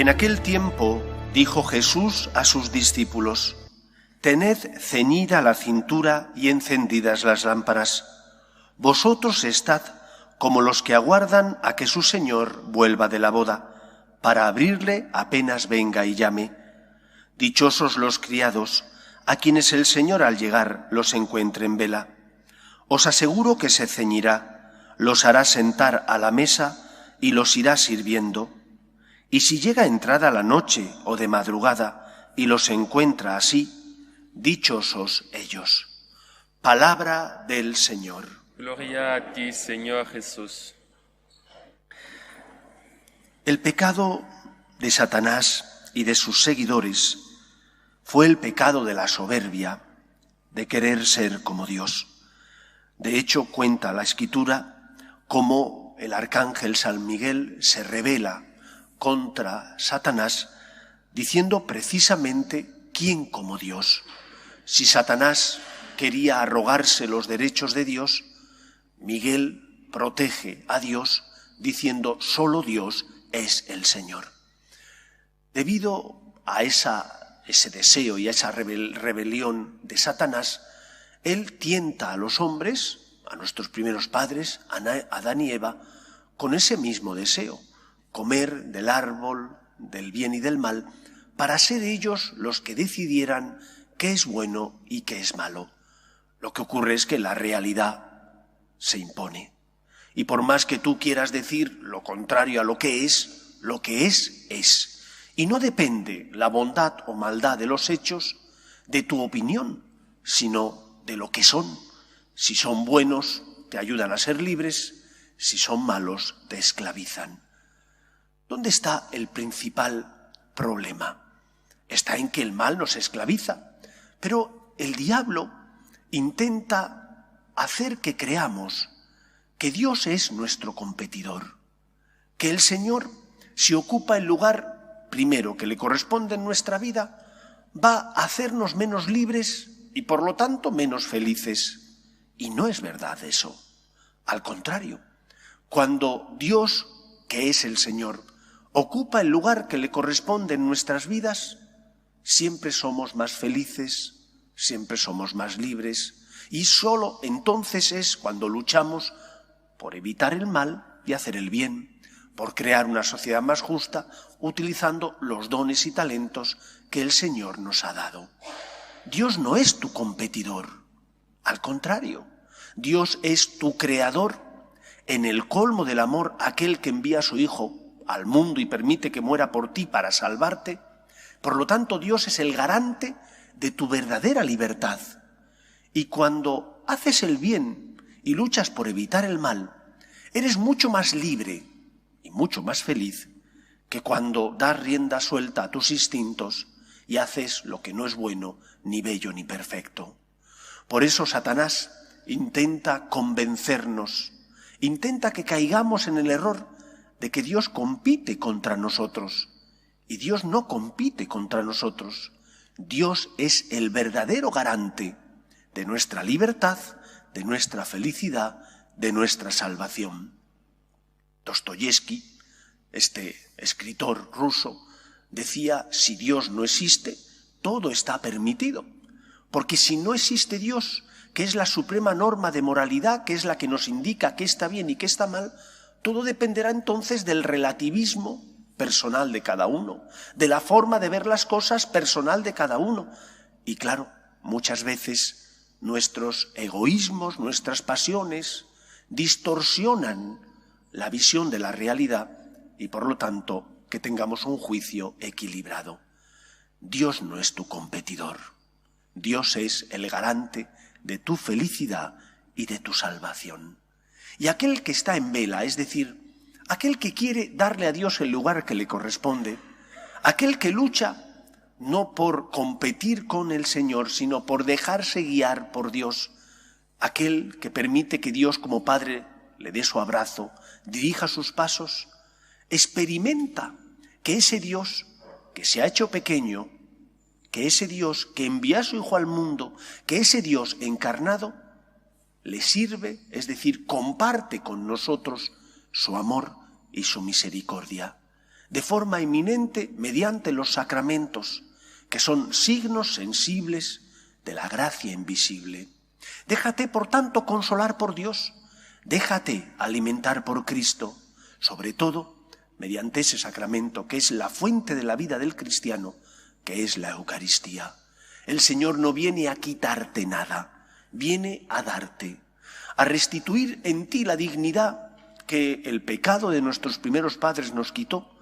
En aquel tiempo dijo Jesús a sus discípulos: «Tened ceñida la cintura y encendidas las lámparas. Vosotros estad como los que aguardan a que su Señor vuelva de la boda, para abrirle apenas venga y llame. Dichosos los criados, a quienes el Señor al llegar los encuentre en vela. Os aseguro que se ceñirá, los hará sentar a la mesa y los irá sirviendo. Y si llega entrada la noche o de madrugada y los encuentra así, dichosos ellos». Palabra del Señor. Gloria a ti, Señor Jesús. El pecado de Satanás y de sus seguidores fue el pecado de la soberbia, de querer ser como Dios. De hecho, cuenta la Escritura cómo el arcángel San Miguel se rebela contra Satanás, diciendo precisamente: ¿quién como Dios? Si Satanás quería arrogarse los derechos de Dios, Miguel protege a Dios diciendo: solo Dios es el Señor. Debido a ese deseo y a esa rebelión de Satanás, él tienta a los hombres, a nuestros primeros padres, a Adán y Eva, con ese mismo deseo: comer del árbol del bien y del mal, para ser ellos los que decidieran qué es bueno y qué es malo. Lo que ocurre es que la realidad se impone. Y por más que tú quieras decir lo contrario a lo que es, es. Y no depende la bondad o maldad de los hechos de tu opinión, sino de lo que son. Si son buenos, te ayudan a ser libres; si son malos, te esclavizan. ¿Dónde está el principal problema? Está en que el mal nos esclaviza, pero el diablo intenta hacer que creamos que Dios es nuestro competidor, que el Señor, si ocupa el lugar primero que le corresponde en nuestra vida, va a hacernos menos libres y por lo tanto menos felices. Y no es verdad eso. Al contrario, cuando Dios, que es el Señor, ocupa el lugar que le corresponde en nuestras vidas, siempre somos más felices, siempre somos más libres, y solo entonces es cuando luchamos por evitar el mal y hacer el bien, por crear una sociedad más justa, utilizando los dones y talentos que el Señor nos ha dado. Dios no es tu competidor, al contrario, Dios es tu creador, en el colmo del amor, aquel que envía a su Hijo al mundo y permite que muera por ti para salvarte. Por lo tanto, Dios es el garante de tu verdadera libertad. Y cuando haces el bien y luchas por evitar el mal, eres mucho más libre y mucho más feliz que cuando das rienda suelta a tus instintos y haces lo que no es bueno, ni bello, ni perfecto. Por eso Satanás intenta convencernos, intenta que caigamos en el error de que Dios compite contra nosotros. Y Dios no compite contra nosotros. Dios es el verdadero garante de nuestra libertad, de nuestra felicidad, de nuestra salvación. Dostoyevski, este escritor ruso, decía: si Dios no existe, todo está permitido. Porque si no existe Dios, que es la suprema norma de moralidad, que es la que nos indica qué está bien y qué está mal, todo dependerá entonces del relativismo personal de cada uno, de la forma de ver las cosas personal de cada uno. Y claro, muchas veces nuestros egoísmos, nuestras pasiones, distorsionan la visión de la realidad y por lo tanto que tengamos un juicio equilibrado. Dios no es tu competidor. Dios es el garante de tu felicidad y de tu salvación. Y aquel que está en vela, es decir, aquel que quiere darle a Dios el lugar que le corresponde, aquel que lucha no por competir con el Señor, sino por dejarse guiar por Dios, aquel que permite que Dios como Padre le dé su abrazo, dirija sus pasos, experimenta que ese Dios que se ha hecho pequeño, que ese Dios que envía a su Hijo al mundo, que ese Dios encarnado le sirve, es decir, comparte con nosotros su amor y su misericordia. de forma eminente mediante los sacramentos, que son signos sensibles de la gracia invisible. Déjate, por tanto, consolar por Dios, déjate alimentar por Cristo, sobre todo mediante ese sacramento que es la fuente de la vida del cristiano, que es la Eucaristía. El Señor no viene a quitarte nada, viene a darte, a restituir en ti la dignidad que el pecado de nuestros primeros padres nos quitó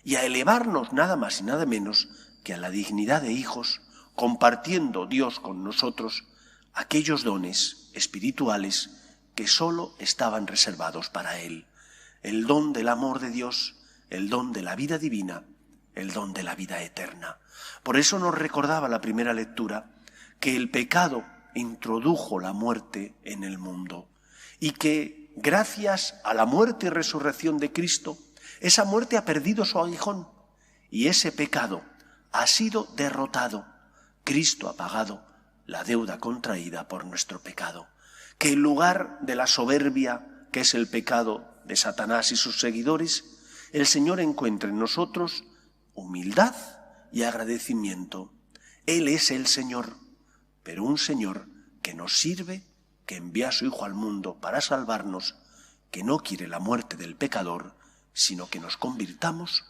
y a elevarnos nada más y nada menos que a la dignidad de hijos, compartiendo Dios con nosotros aquellos dones espirituales que sólo estaban reservados para Él. El don del amor de Dios, el don de la vida divina, el don de la vida eterna. Por eso nos recordaba la primera lectura que el pecado introdujo la muerte en el mundo y que gracias a la muerte y resurrección de Cristo, esa muerte ha perdido su aguijón y ese pecado ha sido derrotado. Cristo ha pagado la deuda contraída por nuestro pecado. Que en lugar de la soberbia, que es el pecado de Satanás y sus seguidores, el Señor encuentre en nosotros humildad y agradecimiento. Él es el Señor, pero un Señor que nos sirve, que envía a su Hijo al mundo para salvarnos, que no quiere la muerte del pecador, sino que nos convirtamos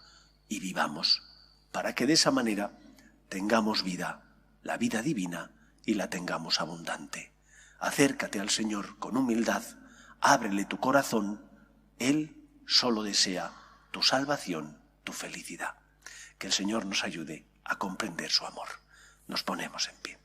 y vivamos, para que de esa manera tengamos vida, la vida divina, y la tengamos abundante. Acércate al Señor con humildad, ábrele tu corazón, Él solo desea tu salvación, tu felicidad. Que el Señor nos ayude a comprender su amor. Nos ponemos en pie.